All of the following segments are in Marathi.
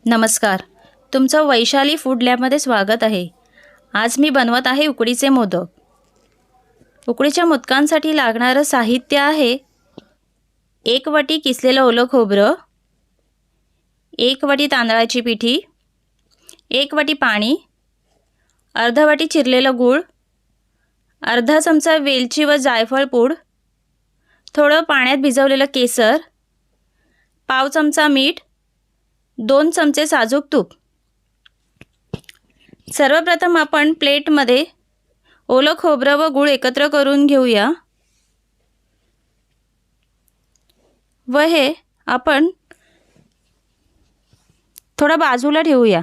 नमस्कार, तुमचं वैशाली फूड लॅबमध्ये स्वागत आहे। आज मी बनवत आहे उकडीचे मोदक। उकडीच्या मोदकांसाठी लागणारं साहित्य आहे 1 वाटी किसलेलं ओलं खोबरं, 1 वाटी तांदळाची पिठी, 1 वाटी पाणी, अर्धा वाटी चिरलेलं गूळ, अर्धा चमचा वेलची व जायफळ पूड, थोडं पाण्यात भिजवलेलं केसर, पाव चमचा मीठ, 2 चमचे साजूक तूप। सर्वप्रथम आपण प्लेटमध्ये ओलं खोबरं व गूळ एकत्र करून घेऊया व हे आपण थोडं बाजूला ठेवूया।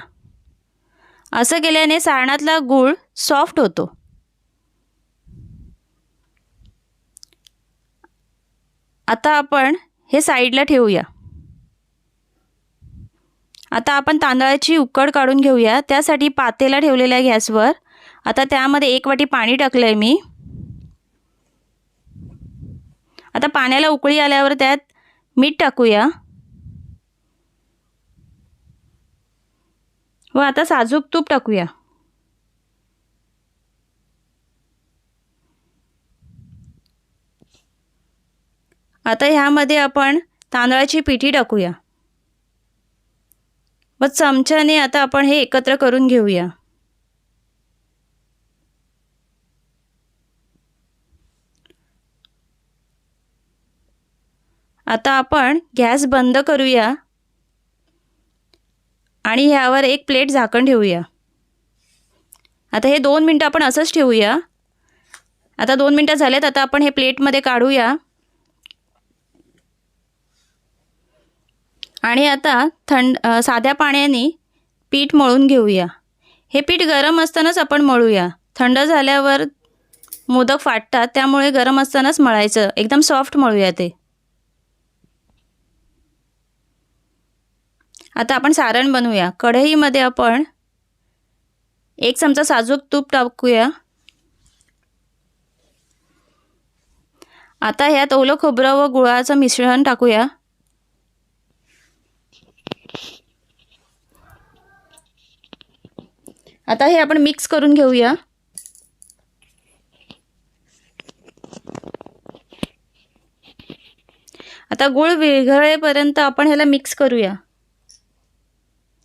असं केल्याने सारणातला गूळ सॉफ्ट होतो। आता आपण हे साईडला ठेवूया। आता आपण तांदळाची उकड काढून घेऊया। त्यासाठी पातेला ठेवलेला गॅसवर। आता त्यामध्ये 1 वाटी पाणी टाकलंय मी। आता पाण्याला उकळी आल्यावर त्यात मीठ टाकूया व आता साजूक तूप टाकूया। आता ह्यामध्ये आपण तांदळाची पिठी टाकूया व चमच्याने आता आपण हे एकत्र करून घेऊया। आता आपण गॅस बंद करूया आणि ह्यावर एक प्लेट झाकण ठेवूया। आता हे 2 मिनिटं आपण असंच ठेवूया। आता 2 मिनिटं झालेत। आता आपण हे प्लेटमध्ये काढूया आणि आता साध्या पाण्याने पीठ मळून घेऊया। हे पीठ गरम असतानाच आपण मळूया। थंड झाल्यावर मोदक फाटतात, त्यामुळे गरम असतानाच मळायचं। एकदम सॉफ्ट मळूया ते। आता आपण सारण बनवूया। कढईमध्ये आपण 1 चमचा साजूक तूप टाकूया। आता ह्यात ओलं खोबरं व गुळाचं मिश्रण टाकूया। आता हे आपण मिक्स करून घेऊया। आता गूळ विरघळेपर्यंत आपण ह्याला मिक्स करूया।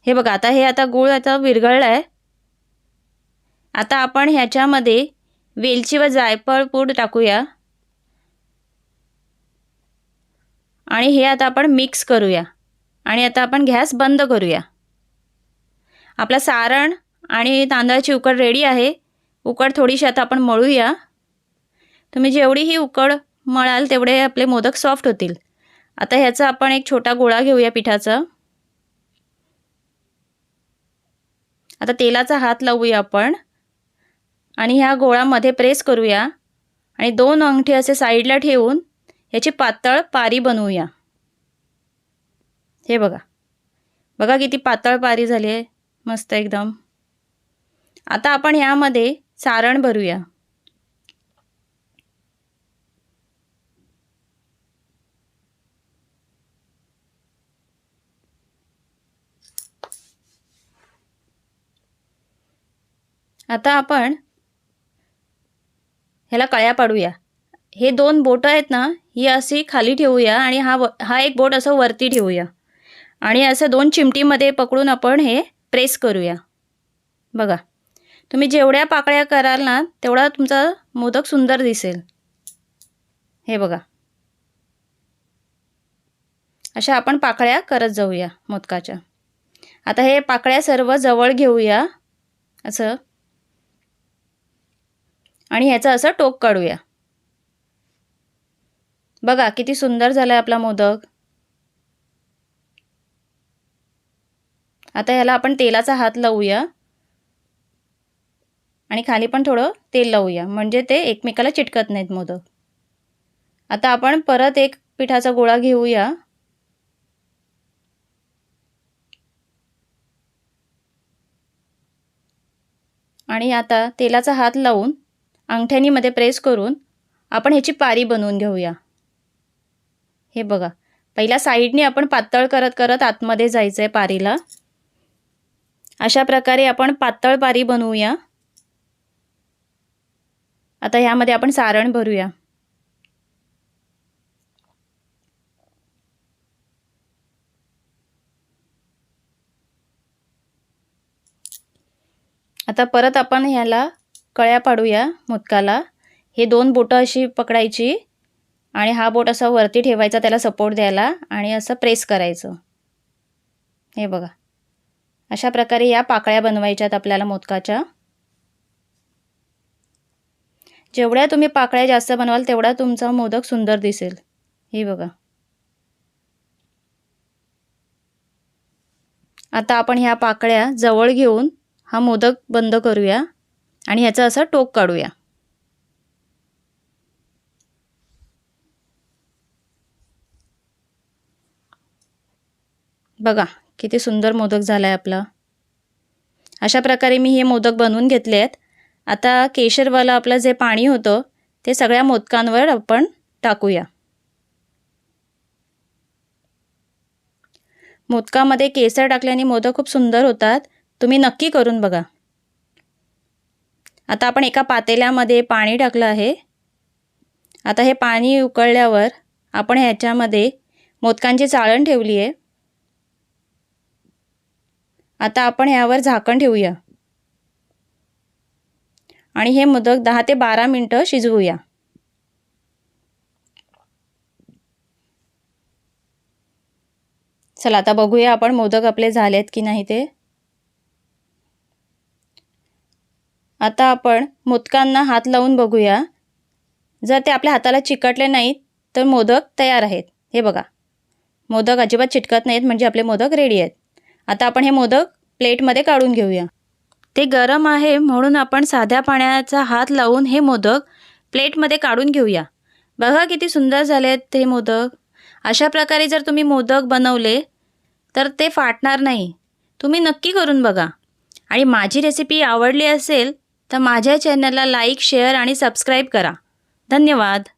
हे बघा, आता गूळ विरघळला आहे। आता आपण ह्याच्यामध्ये वेलची व जायफळ पूड टाकूया आणि हे आता आपण मिक्स करूया आणि आता आपण गॅस बंद करूया। आपला सारण आणि तांदळाची उकड रेडी आहे। उकड थोडीशी आता आपण मळूया। तुम्ही जेवढी ही उकड मळाल तेवढे आपले मोदक सॉफ्ट होतील। आता ह्याचा आपण एक छोटा गोळा घेऊया पिठाचा। आता तेलाचा हात लावूया आपण आणि ह्या गोळामध्ये प्रेस करूया आणि 2 अंगठी असे साईडला ठेवून ह्याची पातळ पारी बनवूया। हे बघा, बघा किती पातळ पारी झाली आहे, मस्त एकदम। आता आपण ह्यामध्ये सारण भरूया। आता आपण ह्याला कळ्या पाडूया। हे 2 बोटं आहेत ना, ही अशी खाली ठेवूया आणि हा एक बोट असं वरती ठेवूया आणि असं 2 चिमटीमध्ये पकडून आपण हे प्रेस करूया। बघा, तुम्ही जेवढ्या पाकळ्या कराल ना तेवढा तुमचा मोदक सुंदर दिसेल। हे बघा, अशा आपण पाकळ्या करत जाऊया मोदकाच्या। आता हे पाकळ्या सर्व जवळ घेऊया असं आणि ह्याचं असं टोक काढूया। बघा किती सुंदर झालाय आपला मोदक। आता ह्याला आपण तेलाचा हात लावूया आणि खाली पण थोडं तेल लावूया, म्हणजे ते एकमेकाला चिटकत नाहीत मोदक। आता आपण परत एक पिठाचा गोळा घेऊया आणि आता तेलाचा हात लावून अंगठ्यानी मध्ये प्रेस करून आपण ह्याची पारी बनवून घेऊया। हे बघा, पहिल्या साईडने आपण पातळ करत करत आतमध्ये जायचंय पारीला। अशा प्रकारे आपण पातळ पारी बनवूया। आता ह्यामध्ये आपण सारण भरूया। आता परत आपण ह्याला कळ्या पाडूया मोदकाला। हे 2 बोटं अशी पकडायची आणि हा बोट असा वरती ठेवायचा त्याला सपोर्ट द्यायला आणि असं प्रेस करायचं। हे बघा, अशा प्रकारे या पाकळ्या बनवायच्यात आपल्याला मोदकाच्या। जेवढ्या तुम्ही पाकळ्या जास्त बनवाल तेवढा तुमचा मोदक सुंदर दिसेल। हे बघा, आता आपण ह्या पाकळ्या जवळ घेऊन हा मोदक बंद करूया आणि ह्याचं असं टोक काढूया। बघा किती सुंदर मोदक झालाय आपला। अशा प्रकारे मी हे मोदक बनवून घेतले आहेत। आता केशरवाला आपलं जे पाणी होतं ते सगळ्या मोदकांवर आपण टाकूया। मोदकामध्ये केसर टाकल्याने मोदक खूप सुंदर होतात, तुम्ही नक्की करून बघा। आता आपण एका पातेल्यामध्ये पाणी टाकलं आहे। आता हे पाणी उकळल्यावर आपण ह्याच्यामध्ये मोदकांची चाळण ठेवली आहे। आता आपण ह्यावर झाकण ठेवूया आणि हे मोदक 10 ते 12 मिनिटं शिजवूया। चला आता बघूया आपण मोदक आपले झालेत की नाही ते। आता आपण मोदकांना हात लावून बघूया, जर ते आपल्या हाताला चिकटले नाहीत तर मोदक तयार आहेत। हे बघा, मोदक अजिबात चिटकत नाहीत म्हणजे आपले मोदक रेडी आहेत। आता आपण हे मोदक प्लेटमध्ये काढून घेऊया। ते गरम आहे म्हणून आपण साध्या पाण्याचा हात लावून हे मोदक प्लेटमध्ये काढून घेऊया। बघा किती सुंदर झाले आहेत ते मोदक। अशा प्रकारे जर तुम्ही मोदक बनवले तर ते फाटणार नाही। तुम्ही नक्की करून बघा आणि माझी रेसिपी आवडली असेल तर माझ्या चॅनलला लाईक, शेअर आणि सबस्क्राईब करा। धन्यवाद।